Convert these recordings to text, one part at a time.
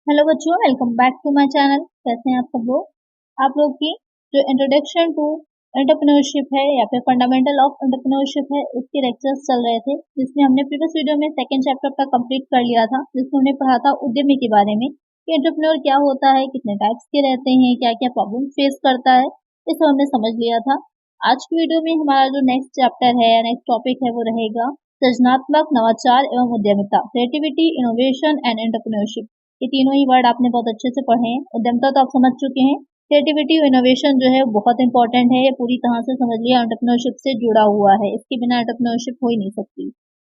Hello बच्चों, welcome back to my channel. कैसे हैं आप सब लोग। आप लोग की जो इंट्रोडक्शन टू एंटरप्रेन्योरशिप है या फिर फंडामेंटल ऑफ एंटरप्रेन्योरशिप है, उसके लेक्चर्स चल रहे थे, जिसमें हमने प्रीवियस वीडियो में सेकंड चैप्टर का कंप्लीट कर लिया था, जिसमें हमने पढ़ा था उद्यमी के बारे में कि एंटरप्रेन्योर क्या होता है, कितने टाइप्स के रहते हैं, क्या क्या प्रॉब्लम फेस करता है, ये सब हमने समझ लिया था। आज की वीडियो में हमारा जो नेक्स्ट चैप्टर है, नेक्स्ट टॉपिक है, वो रहेगा सृजनात्मक, नवाचार एवं उद्यमिता, क्रिएटिविटी, इनोवेशन एंड एंटरप्रेन्योरशिप। ये तीनों ही वर्ड आपने बहुत अच्छे से पढ़े हैं। उद्यमिता तो आप समझ चुके हैं। क्रिएटिविटी और इनोवेशन जो है बहुत इंपॉर्टेंट है, ये पूरी तरह से समझ लिया एंटरप्रेन्योरशिप से जुड़ा हुआ है, इसके बिना एंटरप्रेन्योरशिप हो ही नहीं सकती।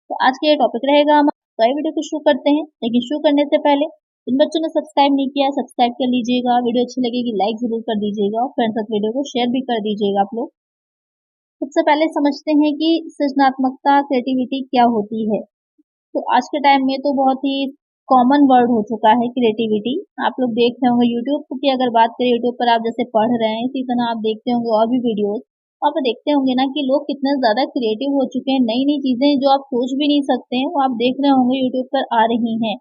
तो आज का ये टॉपिक रहेगा हमारा। तो वीडियो को शुरू करते हैं, लेकिन शुरू करने से पहले जिन बच्चों ने सब्सक्राइब नहीं किया सब्सक्राइब कर लीजिएगा। वीडियो अच्छी लगेगी लाइक जरूर कर दीजिएगा और फ्रेंड्स साथ वीडियो को शेयर भी कर दीजिएगा आप लोग। सबसे पहले समझते हैं कि सृजनात्मकता, क्रिएटिविटी क्या होती है। तो आज के टाइम में तो बहुत ही कॉमन वर्ड हो चुका है क्रिएटिविटी। आप लोग देख रहे होंगे यूट्यूब की अगर बात करें, यूट्यूब पर आप जैसे पढ़ रहे हैं, इसी तरह आप देखते होंगे और भी वीडियोस। आप देखते होंगे ना कि लोग कितने ज्यादा क्रिएटिव हो चुके हैं। नई नई चीजें जो आप सोच भी नहीं सकते हैं, वो आप देख रहे होंगे यूट्यूब पर आ रही हैं।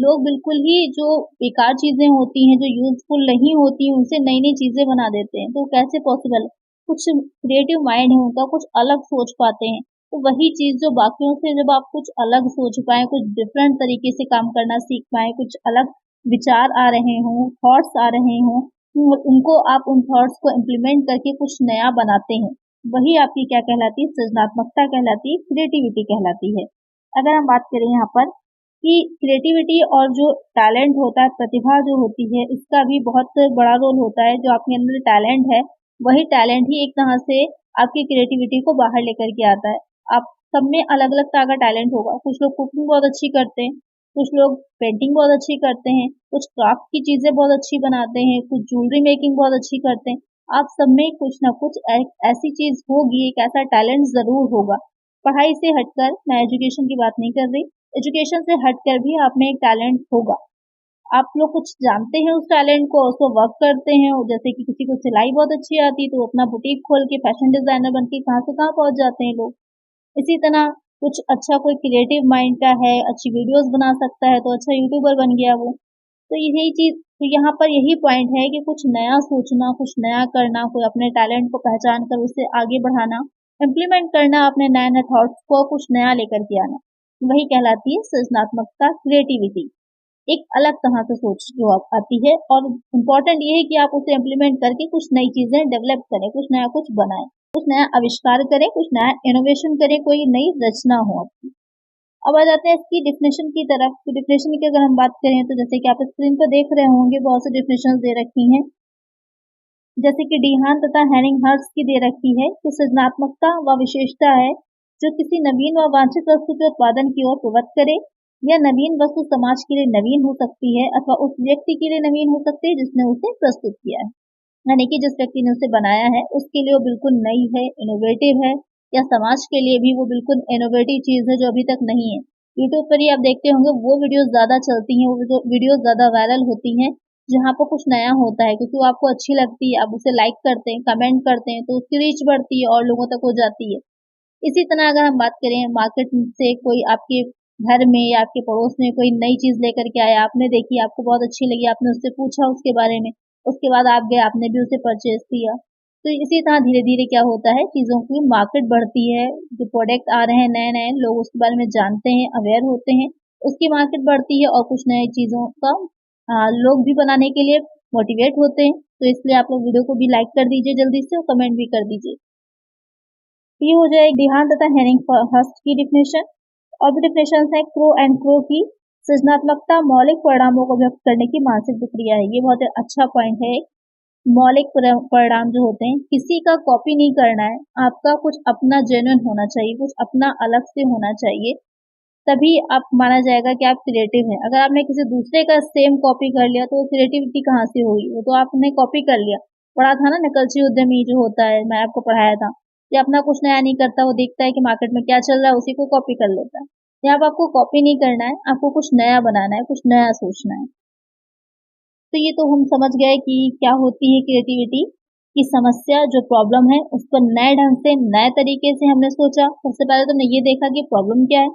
लोग बिल्कुल ही जो बेकार चीजें होती हैं, जो यूजफुल नहीं होती हैं, उनसे नई नई चीजें बना देते हैं। तो कैसे पॉसिबल है? कुछ क्रिएटिव माइंड है उनका, कुछ अलग सोच पाते हैं। तो वही चीज जो बाकियों से जब आप कुछ अलग सोच पाए, कुछ डिफरेंट तरीके से काम करना सीख पाए, कुछ अलग विचार आ रहे हों, थॉट्स आ रहे हों, उनको आप उन थॉट्स को इम्प्लीमेंट करके कुछ नया बनाते हैं, वही आपकी क्या कहलाती है? सृजनात्मकता कहलाती है, क्रिएटिविटी कहलाती है। अगर हम बात करें यहाँ पर कि क्रिएटिविटी और जो टैलेंट होता है, प्रतिभा जो होती है, इसका भी बहुत बड़ा रोल होता है। जो आपके अंदर टैलेंट है, वही टैलेंट ही एक तरह से आपकी क्रिएटिविटी को बाहर लेकर के आता है। आप सब में अलग अलग तरह का टैलेंट होगा। कुछ लोग कुकिंग बहुत अच्छी करते हैं, कुछ लोग पेंटिंग बहुत अच्छी करते हैं, कुछ क्राफ्ट की चीजें बहुत अच्छी बनाते हैं, कुछ ज्वेलरी मेकिंग बहुत अच्छी करते हैं। आप सब में कुछ ना कुछ ऐसी चीज होगी, एक ऐसा टैलेंट जरूर होगा। पढ़ाई से हटकर, मैं एजुकेशन की बात नहीं कर रही, एजुकेशन से हटकर भी आप में एक टैलेंट होगा। आप लोग कुछ जानते हैं उस टैलेंट को, उसको वर्क करते हैं। जैसे कि किसी को सिलाई बहुत अच्छी आती है, तो अपना बुटीक खोल के फैशन डिजाइनर बन के कहाँ से कहाँ पहुंच जाते हैं लोग। इसी तरह कुछ अच्छा कोई क्रिएटिव माइंड का है, अच्छी वीडियोस बना सकता है, तो अच्छा यूट्यूबर बन गया वो। तो यही चीज, तो यहाँ पर यही पॉइंट है कि कुछ नया सोचना, कुछ नया करना, कोई अपने टैलेंट को पहचान कर उसे आगे बढ़ाना, इम्प्लीमेंट करना, अपने नए नए थॉट्स को कुछ नया लेकर के आना, वही कहलाती है सृजनात्मकता, क्रिएटिविटी। एक अलग तरह से सोच जो आती है, और इम्पोर्टेंट ये है कि आप उसे इम्प्लीमेंट करके कुछ नई चीजें डेवलप करें, कुछ नया कुछ बनाएं, कुछ नया आविष्कार करें, कुछ नया इनोवेशन करें, कोई नई रचना हो आपकी। अब आ जाते हैं इसकी डिफिनेशन की तरफ। तो डिफिनेशन की अगर हम बात करें, तो जैसे कि आप स्क्रीन पर देख रहे होंगे, बहुत सी डिफिनेशन दे रखी हैं। जैसे कि डीहान तथा हेनिंग हर्स्ट की दे रखी है कि सृजनात्मकता व विशेषता है जो किसी नवीन व वांछित वस्तु के उत्पादन की ओर प्रवृत्त करे। यह नवीन वस्तु समाज के लिए नवीन हो सकती है अथवा उस व्यक्ति के लिए नवीन हो सकती है जिसने उसे प्रस्तुत किया है। यानी कि जिस व्यक्ति ने उसे बनाया है, उसके लिए वो बिल्कुल नई है, इनोवेटिव है, या समाज के लिए भी वो बिल्कुल इनोवेटिव चीज है जो अभी तक नहीं है। यूट्यूब पर ही आप देखते होंगे वो वीडियोस ज्यादा चलती हैं, वो वीडियोस ज्यादा वायरल होती हैं, जहाँ पर कुछ नया होता है, क्योंकि वो आपको अच्छी लगती है, आप उसे लाइक करते हैं, कमेंट करते हैं, तो उसकी रीच बढ़ती है और लोगों तक हो जाती है। इसी तरह अगर हम बात करें, मार्केट से कोई आपके घर में या आपके पड़ोस में कोई नई चीज लेकर के आया, आपने देखी, आपको बहुत अच्छी लगी, आपने उससे पूछा उसके बारे में, उसके बाद आप गए, आपने भी उसे परचेज किया। तो इसी तरह धीरे धीरे क्या होता है, चीजों की मार्केट बढ़ती है, जो प्रोडक्ट आ रहे हैं नए नए, लोग उसके बारे में जानते हैं, अवेयर होते हैं, उसकी मार्केट बढ़ती है और कुछ नई चीजों का लोग भी बनाने के लिए मोटिवेट होते हैं। तो इसलिए आप लोग वीडियो को भी लाइक कर दीजिए जल्दी से, और कमेंट भी कर दीजिए। ये हो जाए डिहान तथा हेनिंग हर्स्ट की डिफिनेशन। और भी डिफिनेशन है क्रो एंड क्रो की। सृजनात्मकता मौलिक परिणामों को व्यक्त करने की मानसिक प्रक्रिया है। ये बहुत अच्छा पॉइंट है। मौलिक परिणाम जो होते हैं, किसी का कॉपी नहीं करना है, आपका कुछ अपना जेन्युइन होना चाहिए, कुछ अपना अलग से होना चाहिए, तभी आप माना जाएगा कि आप क्रिएटिव हैं। अगर आपने किसी दूसरे का सेम कॉपी कर लिया, तो क्रिएटिविटी कहाँ से होगी? वो तो आपने कॉपी कर लिया। पढ़ा था ना नकलची उद्यमी जो होता है, मैं आपको पढ़ाया था। ये अपना कुछ नया नहीं करता, वो देखता है कि मार्केट में क्या चल रहा है, उसी को कॉपी कर लेता है। यहाँ पर आपको कॉपी नहीं करना है, आपको कुछ नया बनाना है, कुछ नया सोचना है। तो ये तो हम समझ गए कि क्या होती है क्रिएटिविटी की समस्या, जो प्रॉब्लम है उस पर नए ढंग से, नए तरीके से हमने सोचा। सबसे पहले तो हमने ये देखा कि प्रॉब्लम क्या है।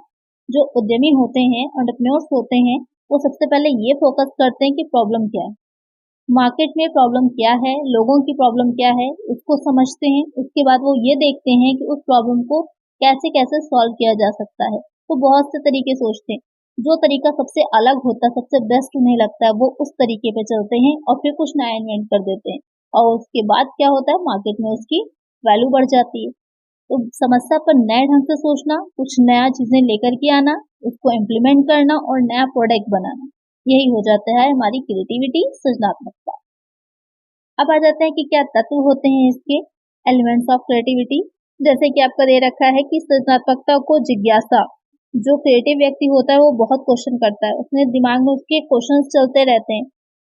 जो उद्यमी होते हैं, एंटरप्रेन्योर्स होते हैं, वो सबसे पहले ये फोकस करते हैं कि प्रॉब्लम क्या है, मार्केट में प्रॉब्लम क्या है, लोगों की प्रॉब्लम क्या है, उसको समझते हैं। उसके बाद वो ये देखते हैं कि उस प्रॉब्लम को कैसे कैसे सॉल्व किया जा सकता है। तो बहुत से तरीके सोचते हैं, जो तरीका सबसे अलग होता है, सबसे बेस्ट उन्हें लगता है, वो उस तरीके पे चलते हैं और फिर कुछ नया इन्वेंट कर देते हैं। और उसके बाद क्या होता है, मार्केट में उसकी वैल्यू बढ़ जाती है। तो समस्या पर नए ढंग से सोचना, कुछ नया चीजें लेकर के आना, उसको इम्प्लीमेंट करना और नया प्रोडक्ट बनाना, यही हो जाता है हमारी क्रिएटिविटी, सृजनात्मकता। अब आ जाते हैं कि क्या तत्व होते हैं इसके, एलिमेंट्स ऑफ क्रिएटिविटी। जैसे कि आपका दे रखा है कि सृजनात्मकता को जिज्ञासा, जो क्रिएटिव व्यक्ति होता है वो बहुत क्वेश्चन करता है, उसने दिमाग में उसके क्वेश्चंस चलते रहते हैं।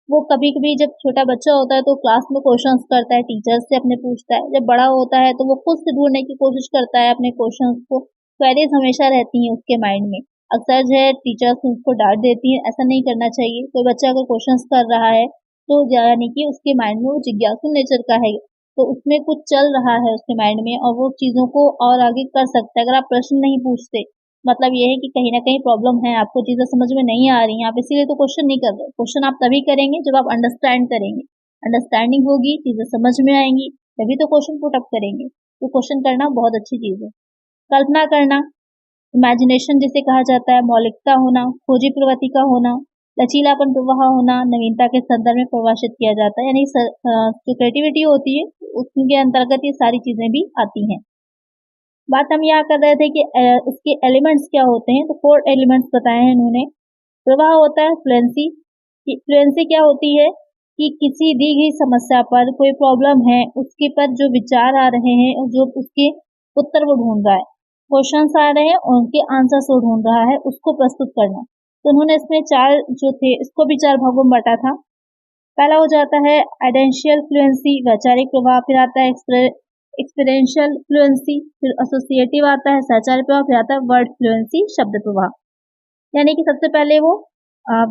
वो कभी कभी जब छोटा बच्चा होता है तो क्लास में क्वेश्चंस करता है, टीचर्स से अपने पूछता है। जब बड़ा होता है तो वो खुद से ढूंढने की कोशिश करता है अपने क्वेश्चंस को। क्वेरीज हमेशा रहती हैं उसके माइंड में। अक्सर जो है टीचर्स उसको डांट देती हैं, ऐसा नहीं करना चाहिए। कोई बच्चा अगर क्वेश्चंस कर रहा है तो यानी कि उसके माइंड में वो जिज्ञासु नेचर का है, तो उसमें कुछ चल रहा है उसके माइंड में और वो चीजों को और आगे कर सकता है। अगर आप प्रश्न नहीं पूछते, मतलब ये है कि कहीं ना कहीं प्रॉब्लम है, आपको चीजें समझ में नहीं आ रही हैं, आप इसीलिए तो क्वेश्चन नहीं कर रहे। क्वेश्चन आप तभी करेंगे जब आप अंडरस्टैंड करेंगे, अंडरस्टैंडिंग होगी, चीजें समझ में आएंगी, तभी तो क्वेश्चन पुट अप करेंगे। तो क्वेश्चन करना बहुत अच्छी चीज है। कल्पना करना, इमेजिनेशन जिसे कहा जाता है, मौलिकता होना, खोजी प्रवृत्ति का होना, लचीलापन प्रवाह होना, नवीनता के संदर्भ में परिभाषित किया जाता है। यानी जो क्रिएटिविटी होती है उसके अंतर्गत ये सारी चीजें भी आती हैं। बात हम यहाँ कर रहे थे कि इसके एलिमेंट्स क्या होते हैं, तो 4 एलिमेंट्स बताए हैं इन्होंने। प्रवाह होता है फ्लुएंसी। फ्लुएंसी क्या होती है कि किसी दी गई समस्या पर, कोई प्रॉब्लम है उसके पर जो विचार आ रहे हैं और जो उसके उत्तर वो ढूंढ रहा है, क्वेश्चंस आ रहे हैं और उनके आंसर्स वो ढूंढ रहा है, उसको प्रस्तुत करना। तो उन्होंने इसमें 4 जो थे इसको भी 4 भागों में बांटा था। पहला हो जाता है आइडेंशियल फ्लुएंसी, वैचारिक प्रभाव, फिर आता है एक्सपीरियंशियल फ्लुएंसी, फिर एसोसिएटिव आता है सहचारी प्रभाव, फिर आता है वर्ड फ्लुएंसी, शब्द प्रभाव। यानी कि सबसे पहले वो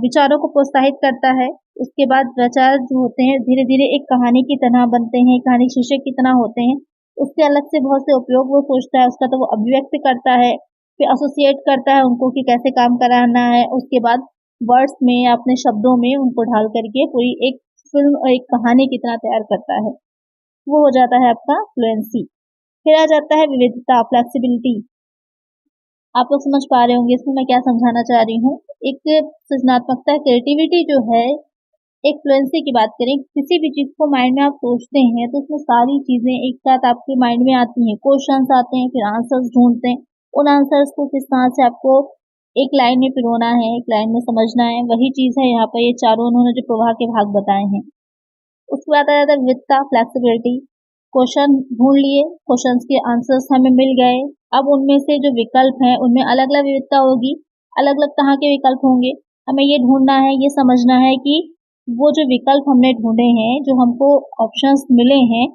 विचारों को प्रोत्साहित करता है। उसके बाद विचार जो होते हैं धीरे धीरे एक कहानी की तरह बनते हैं, कहानी शीर्षक की तरह होते हैं। उसके अलग से बहुत से उपयोग वो सोचता है, उसका तो वो अभिव्यक्त करता है, फिर एसोसिएट करता है उनको कि कैसे काम कराना है। उसके बाद वर्ड्स में या अपने शब्दों में उनको ढाल करके पूरी एक फिल्म और एक कहानी की तरह तैयार करता है। वो हो जाता है आपका फ्लुएंसी। फिर आ जाता है विविधता, फ्लेक्सिबिलिटी। आप लोग समझ पा रहे होंगे इसमें मैं क्या समझाना चाह रही हूँ। एक सृजनात्मकता, क्रिएटिविटी जो है, एक फ्लुएंसी की बात करें, किसी भी चीज को माइंड में आप सोचते हैं तो उसमें सारी चीजें एक साथ आपके माइंड में आती हैं, क्वेश्चंस आते हैं, फिर आंसर्स ढूंढते हैं। उन आंसर्स को किस तरह से आपको एक लाइन में पिरोना है, एक लाइन में समझना है, वही चीज है यहाँ पर ये चारों उन्होंने जो प्रवाह के भाग बताए हैं। उसके बाद आ जाता है विविधता, फ्लेक्सिबिलिटी। क्वेश्चन ढूंढ लिए, क्वेश्चंस के आंसर्स हमें मिल गए, अब उनमें से जो विकल्प हैं उनमें अलग अलग विविधता होगी, अलग अलग तरह के विकल्प होंगे। हमें ये ढूंढना है, ये समझना है कि वो जो विकल्प हमने ढूंढे हैं, जो हमको ऑप्शंस मिले हैं,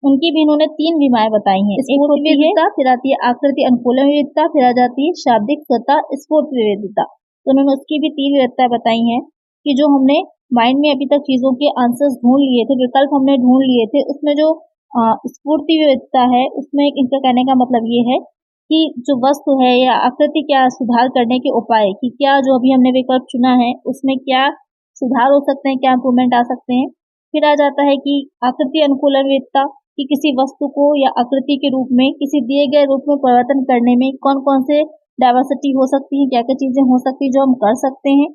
उनकी भी इन्होंने 3 विमाएं बताई हैं। स्फूर्त विविधता, फिर आती है आकृति अनुकूलन विविधता, फिर आ जाती है शाब्दिक स्वतः स्फूर्त विविधता। तो उन्होंने उसकी भी 3 विविधता बताई हैं कि जो हमने माइंड में अभी तक चीजों के आंसर्स ढूंढ लिए थे, विकल्प हमने ढूंढ लिए थे, उसमें जो स्फूर्ति विविधता है, उसमें इनका कहने का मतलब ये है कि जो वस्तु है या आकृति, क्या सुधार करने के उपाय, कि क्या जो अभी हमने विकल्प चुना है उसमें क्या सुधार हो सकते हैं, क्या इम्प्रूवमेंट आ सकते हैं। फिर आ जाता है कि आकृति अनुकूलन विविधता, कि किसी वस्तु को या आकृति के रूप में किसी दिए गए रूप में परिवर्तन करने में कौन कौन से डाइवर्सिटी हो सकती है, क्या क्या चीजें हो सकती है जो हम कर सकते हैं।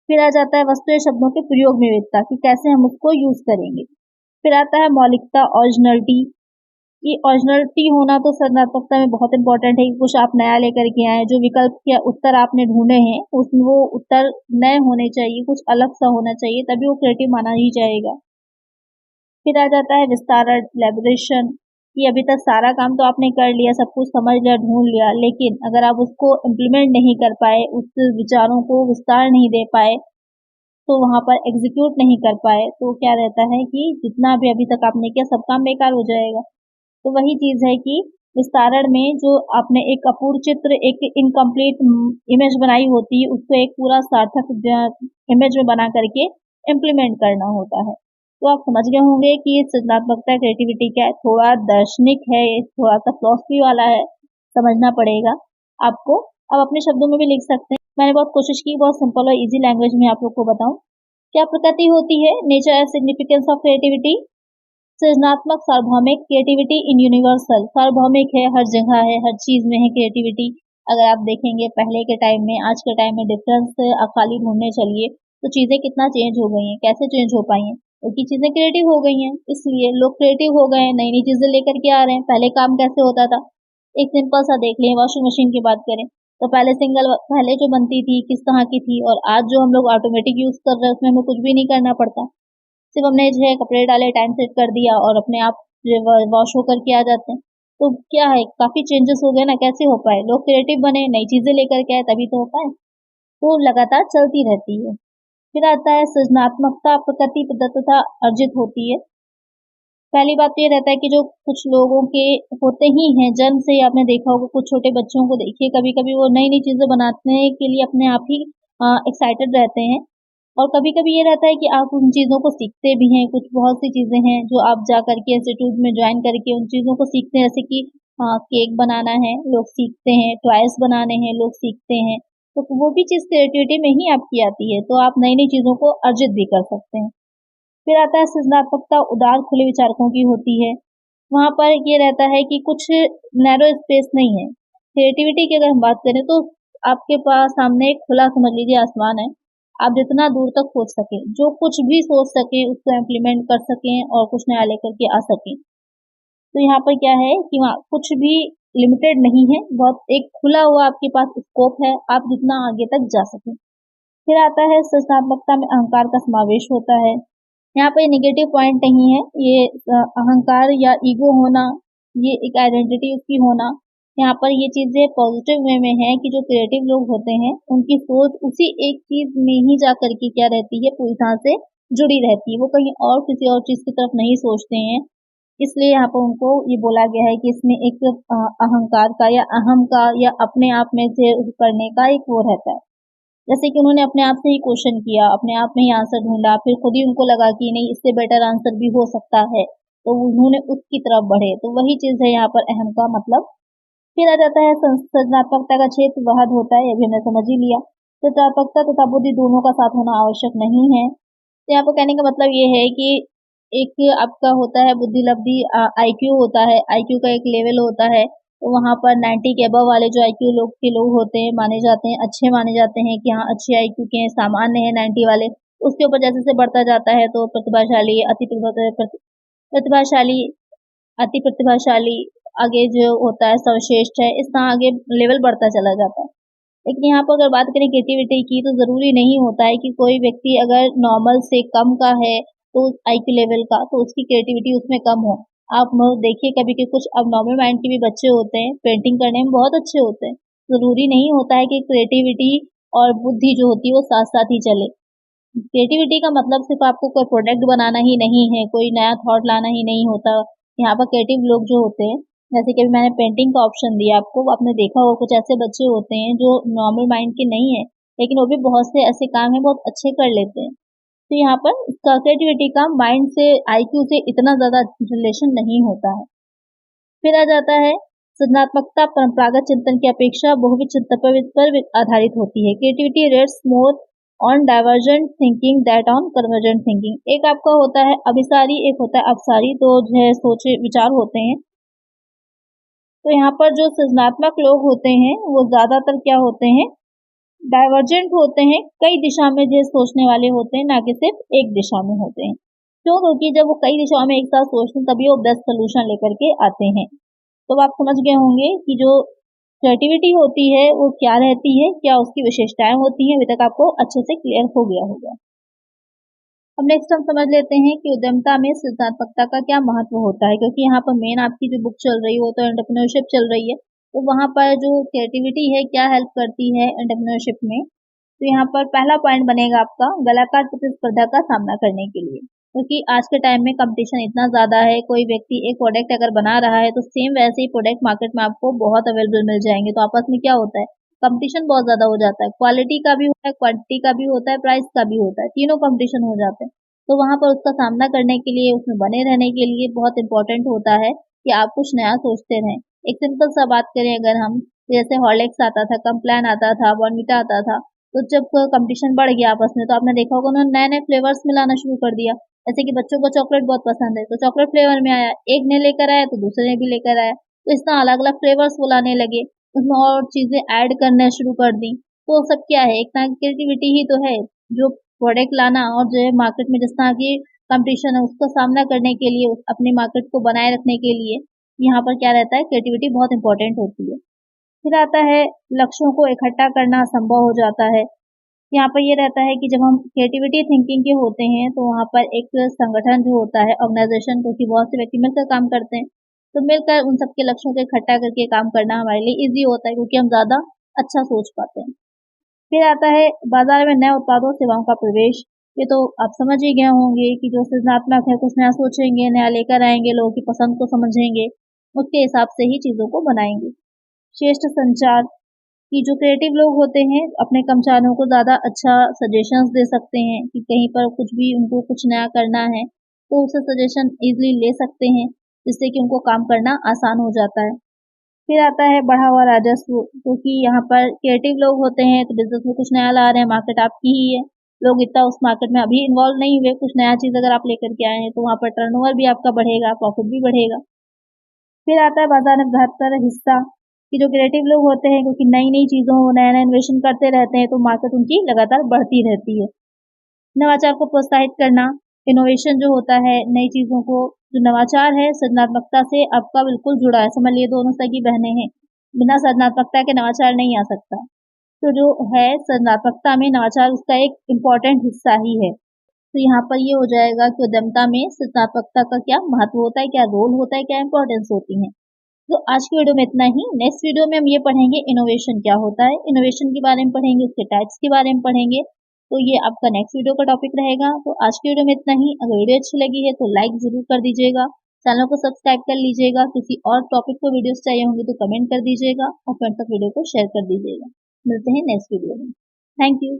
फिर आ जाता है वस्तु या शब्दों के प्रयोग में विविधता, कि कैसे हम उसको यूज करेंगे। फिर आता है मौलिकता, ओरिजिनलिटी। ये ओरिजिनलिटी होना तो सृजनात्मकता में बहुत इंपॉर्टेंट है कि कुछ आप नया लेकर के आए, जो विकल्प के उत्तर आपने ढूंढे हैं उसमें वो उत्तर नए होने चाहिए, कुछ अलग सा होना चाहिए, तभी वो क्रिएटिव माना ही जाएगा। फिर आ जाता है विस्तारण, इलैबोरेशन, कि अभी तक सारा काम तो आपने कर लिया, सब कुछ समझ लिया, ढूंढ लिया, लेकिन अगर आप उसको इम्प्लीमेंट नहीं कर पाए, उस विचारों को विस्तार नहीं दे पाए, तो वहां पर एग्जीक्यूट नहीं कर पाए, तो क्या रहता है कि जितना भी अभी तक आपने किया सब काम बेकार हो जाएगा। तो वही चीज है कि विस्तारण में जो आपने एक अपूर्ण चित्र, एक इनकम्प्लीट इमेज बनाई होती है, उसको एक पूरा सार्थक इमेज में बना करके इम्प्लीमेंट करना होता है। तो आप समझ गए होंगे कि ये सृजनात्मकता, क्रिएटिविटी क्या है। थोड़ा दार्शनिक है, थोड़ा सा फिलॉसफी वाला है, समझना पड़ेगा आपको। अब अपने शब्दों में भी लिख सकते हैं। मैंने बहुत कोशिश की बहुत सिंपल और इजी लैंग्वेज में आप लोग को बताऊं। क्या प्रकृति होती है? Nature as significance of creativity. सृजनात्मक सार्वभौमिक क्रिएटिविटी इन यूनिवर्सल, सार्वभौमिक है, हर जगह है, हर चीज में है क्रिएटिविटी। अगर आप देखेंगे पहले के टाइम में आज के टाइम में डिफरेंस आप खाली ढूंढने चलिए तो चीजें कितना चेंज हो गई हैं, कैसे चेंज हो पाई हैं, क्योंकि चीजें क्रिएटिव हो गई हैं, इसलिए लोग क्रिएटिव हो गए हैं, नई नई चीजें लेकर के आ रहे हैं। पहले काम कैसे होता था? एक सिंपल सा देख लें, वॉशिंग मशीन की बात करें तो पहले जो बनती थी किस तरह की थी, और आज जो हम लोग ऑटोमेटिक यूज कर रहे हैं उसमें हमें कुछ भी नहीं करना पड़ता। सिर्फ हमने जो है कपड़े डाले, टाइम सेट कर दिया और अपने आप वॉश होकर के आ जाते हैं। तो क्या है, काफी चेंजेस हो गए ना। कैसे हो पाए? लोग क्रिएटिव बने, नई चीजें लेकर के आए, तभी तो हो पाए। तो लगातार चलती रहती है। फिर आता है सृजनात्मकता प्रकृति प्रदत्तता अर्जित होती है। पहली बात तो ये रहता है कि जो कुछ लोगों के होते ही हैं जन्म से ही, आपने देखा होगा कुछ छोटे बच्चों को देखिए, कभी कभी वो नई नई चीजें बनाने के लिए अपने आप ही एक्साइटेड रहते हैं। और कभी कभी ये रहता है कि आप उन चीजों को सीखते भी हैं। कुछ बहुत सी चीजें हैं जो आप जा करके इंस्टीट्यूट में ज्वाइन करके उन चीजों को सीखते हैं, जैसे कि केक बनाना है लोग सीखते हैं, टॉयज बनाने हैं लोग सीखते हैं। तो वो भी चीज क्रिएटिविटी में ही आपकी आती है, तो आप नई नई चीजों को अर्जित भी कर सकते हैं। फिर आता है सृजनात्मकता उदार खुले विचारकों की होती है। वहां पर ये रहता है कि कुछ नैरो स्पेस नहीं है। क्रिएटिविटी की अगर हम बात करें तो आपके पास सामने एक खुला, समझ लीजिए, आसमान है। आप जितना दूर तक सोच सके, जो कुछ भी सोच सके उसको इम्प्लीमेंट कर सकें और कुछ नया लेकर के आ सकें। तो यहाँ पर क्या है कि वहाँ कुछ भी लिमिटेड नहीं है, बहुत एक खुला हुआ आपके पास स्कोप है, आप जितना आगे तक जा सके। फिर आता है सृजनात्मकता में अहंकार का समावेश होता है। यहाँ पे नेगेटिव पॉइंट नहीं है ये। अहंकार या ईगो होना, ये एक आइडेंटिटी उसकी होना, यहाँ पर ये चीजें पॉजिटिव वे में है कि जो क्रिएटिव लोग होते हैं उनकी सोच उसी एक चीज में ही जा करके क्या रहती है, पूरी तरह से जुड़ी रहती है। वो कहीं और किसी और चीज की तरफ नहीं सोचते हैं। इसलिए यहाँ पर उनको ये बोला गया है कि इसमें एक अहंकार का या अहम का या अपने आप में से करने का एक वो रहता है। जैसे कि उन्होंने अपने आप से ही क्वेश्चन किया, अपने आप में ही आंसर ढूंढा, फिर खुद ही उनको लगा कि नहीं, इससे बेटर आंसर भी हो सकता है, तो उन्होंने उसकी तरफ बढ़े। तो वही चीज है यहाँ पर अहम का मतलब। फिर आ जाता है सृजनात्मकता का क्षेत्र वहद होता है, ये भी हमने समझ ही लिया। सृजनात्मकता तथा बुद्धि दोनों का साथ होना आवश्यक नहीं है। तो यहाँ पर कहने का मतलब ये है कि एक आपका होता है बुद्धि लब्धि, आईक्यू होता है, आईक्यू का एक लेवल होता है। तो वहां पर 90 के अबव वाले जो आईक्यू लोग के लोग होते हैं माने जाते हैं, अच्छे माने जाते हैं कि हाँ अच्छे आईक्यू के हैं, सामान्य है 90 वाले। उसके ऊपर जैसे जैसे बढ़ता जाता है तो प्रतिभाशाली, प्रतिभाशाली, अति प्रतिभाशाली, आगे जो होता है सर्वश्रेष्ठ है, इस तरह आगे लेवल बढ़ता चला जाता है। लेकिन यहाँ पर अगर बात करें क्रिएटिविटी की तो जरूरी नहीं होता है कि कोई व्यक्ति अगर नॉर्मल से कम का है तो आईक्यू लेवल का, तो उसकी क्रिएटिविटी उसमें कम हो। आप देखिए कभी कि कुछ अब नॉर्मल माइंड के भी बच्चे होते हैं, पेंटिंग करने में बहुत अच्छे होते हैं। जरूरी नहीं होता है कि क्रिएटिविटी और बुद्धि जो होती है वो साथ साथ ही चले। क्रिएटिविटी का मतलब सिर्फ आपको कोई प्रोडक्ट बनाना ही नहीं है, कोई नया थॉट लाना ही नहीं होता। यहाँ पर क्रिएटिव लोग जो होते हैं, जैसे कि अभी मैंने पेंटिंग का ऑप्शन दिया आपको, आपने देखा होगा कुछ ऐसे बच्चे होते हैं जो नॉर्मल माइंड के नहीं है, लेकिन वो भी बहुत से ऐसे काम है बहुत अच्छे कर लेते हैं। तो यहाँ पर क्रिएटिविटी का माइंड से, आईक्यू से इतना ज्यादा रिलेशन नहीं होता है। फिर आ जाता है सृजनात्मकता परंपरागत चिंतन की अपेक्षा बहुविध चिंतन पर आधारित होती है। Creativity rates more on divergent thinking that on convergent thinking. एक आपका होता है अभिसारी, एक होता है अपसारी, तो जो है सोचे विचार होते हैं। तो यहाँ पर जो सृजनात्मक लोग होते हैं वो ज्यादातर क्या होते हैं, डाइवर्जेंट होते हैं, कई दिशा में जो सोचने वाले होते हैं, ना कि सिर्फ एक दिशा में होते हैं। क्यों? क्योंकि जब वो कई दिशाओं में एक साथ सोचते हैं तभी वो बेस्ट सोल्यूशन लेकर के आते हैं। तो आप समझ गए होंगे कि जो क्रिएटिविटी होती है वो क्या रहती है, क्या उसकी विशेषताएं होती हैं। अभी तक आपको अच्छे से क्लियर हो गया होगा। अब नेक्स्ट हम समझ लेते हैं कि उद्यमता में सृजनात्मकता का क्या महत्व होता है, क्योंकि यहाँ पर मेन आपकी जो बुक चल रही है वो तो एंटरप्रेन्योरशिप चल रही है। तो वहां पर जो क्रिएटिविटी है क्या हेल्प करती है एंटरप्रेन्योरशिप में। तो यहाँ पर पहला पॉइंट बनेगा आपका गलाकार प्रतिस्पर्धा का सामना करने के लिए, क्योंकि आज के टाइम में कंपटीशन इतना ज्यादा है। कोई व्यक्ति एक प्रोडक्ट अगर बना रहा है तो सेम वैसे ही प्रोडक्ट मार्केट में आपको बहुत अवेलेबल मिल जाएंगे। तो आपस में क्या होता है, कंपटीशन बहुत ज्यादा हो जाता है। क्वालिटी का भी होता है, क्वांटिटी का भी होता है, प्राइस का भी होता है, तीनों कंपटीशन हो जाते हैं। तो वहां पर उसका सामना करने के लिए, उसमें बने रहने के लिए बहुत इंपॉर्टेंट होता है कि आप कुछ नया सोचते रहें। एक सिंपल सा बात करें अगर हम, जैसे हॉर्लिक्स आता था, कॉम्प्लान आता था, बॉर्नविटा आता था। तो जब कंपटीशन बढ़ गया आपस में, तो आपने देखा होगा उन्होंने नए नए फ्लेवर्स मिलाना शुरू कर दिया। जैसे कि बच्चों को चॉकलेट बहुत पसंद है, तो चॉकलेट फ्लेवर में आया, एक ने लेकर आया तो दूसरे ने भी लेकर आया, तो इस तरह अलग अलग फ्लेवर्स वो लाने लगे, उसमें और चीजें ऐड करने शुरू कर दी। तो सब क्या है, एक तरह की क्रिएटिविटी ही तो है, जो प्रोडक्ट लाना और जो है मार्केट में जिस तरह की कंपटीशन है उसका सामना करने के लिए, अपने मार्केट को बनाए रखने के लिए यहाँ पर क्या रहता है, क्रिएटिविटी बहुत इंपॉर्टेंट होती है। फिर आता है लक्ष्यों को इकट्ठा करना संभव हो जाता है। यहाँ पर ये रहता है कि जब हम क्रिएटिविटी थिंकिंग के होते हैं तो वहाँ पर एक संगठन जो होता है, ऑर्गेनाइजेशन, क्योंकि बहुत से व्यक्ति मिलकर काम करते हैं, तो मिलकर उन सबके लक्ष्यों को इकट्ठा करके काम करना हमारे लिए ईजी होता है, क्योंकि हम ज़्यादा अच्छा सोच पाते हैं। फिर आता है बाजार में नए उत्पादों सेवाओं का प्रवेश। ये तो आप समझ ही गए होंगे कि जो सृजनात्मक है, कुछ नया सोचेंगे, नया लेकर आएंगे, लोगों की पसंद को समझेंगे, उसके हिसाब से ही चीज़ों को बनाएंगे। श्रेष्ठ संचार, कि जो क्रिएटिव लोग होते हैं अपने कर्मचारियों को ज़्यादा अच्छा सजेशंस दे सकते हैं, कि कहीं पर कुछ भी उनको कुछ नया करना है तो उससे सजेशन इजीली ले सकते हैं, जिससे कि उनको काम करना आसान हो जाता है। फिर आता है बढ़ा हुआ राजस्व, क्योंकि यहाँ पर क्रिएटिव लोग होते हैं तो बिजनेस में कुछ नया ला रहे हैं, मार्केट आपकी ही है, लोग इतना उस मार्केट में अभी इन्वॉल्व नहीं हुए, कुछ नया चीज़ अगर आप लेकर के आए हैं तो वहाँ पर टर्नओवर भी आपका बढ़ेगा, प्रॉफिट भी बढ़ेगा। फिर आता है बाजार में बेहतर हिस्सा, कि जो क्रिएटिव लोग होते हैं क्योंकि नई नई चीज़ों नया नया इन्वेशन करते रहते हैं, तो मार्केट उनकी लगातार बढ़ती रहती है। नवाचार को प्रोत्साहित करना, इनोवेशन जो होता है, नई चीज़ों को, जो नवाचार है सृजनात्मकता से आपका बिल्कुल जुड़ा है, समझ लिए दोनों सगी बहनें हैं, बिना सृजनात्मकता के नवाचार नहीं आ सकता। तो जो है सृजनात्मकता में नवाचार उसका एक इम्पॉर्टेंट हिस्सा ही है। तो यहाँ पर ये हो जाएगा कि उद्यमता में सृजनात्मकता का क्या महत्व होता है, क्या रोल होता है, क्या इंपॉर्टेंस होती है। तो आज की वीडियो में इतना ही। नेक्स्ट वीडियो में हम ये पढ़ेंगे इनोवेशन क्या होता है, इनोवेशन के बारे में पढ़ेंगे, उसके टाइप्स के बारे में पढ़ेंगे। तो ये आपका नेक्स्ट वीडियो का टॉपिक रहेगा। तो आज की वीडियो में इतना ही। अगर वीडियो अच्छी लगी है तो लाइक जरूर कर दीजिएगा, चैनल को सब्सक्राइब कर लीजिएगा, किसी और टॉपिक को वीडियोस चाहिए होंगे तो कमेंट कर दीजिएगा और फ्रेंड्स तक वीडियो को शेयर कर दीजिएगा। मिलते हैं नेक्स्ट वीडियो में। Thank you.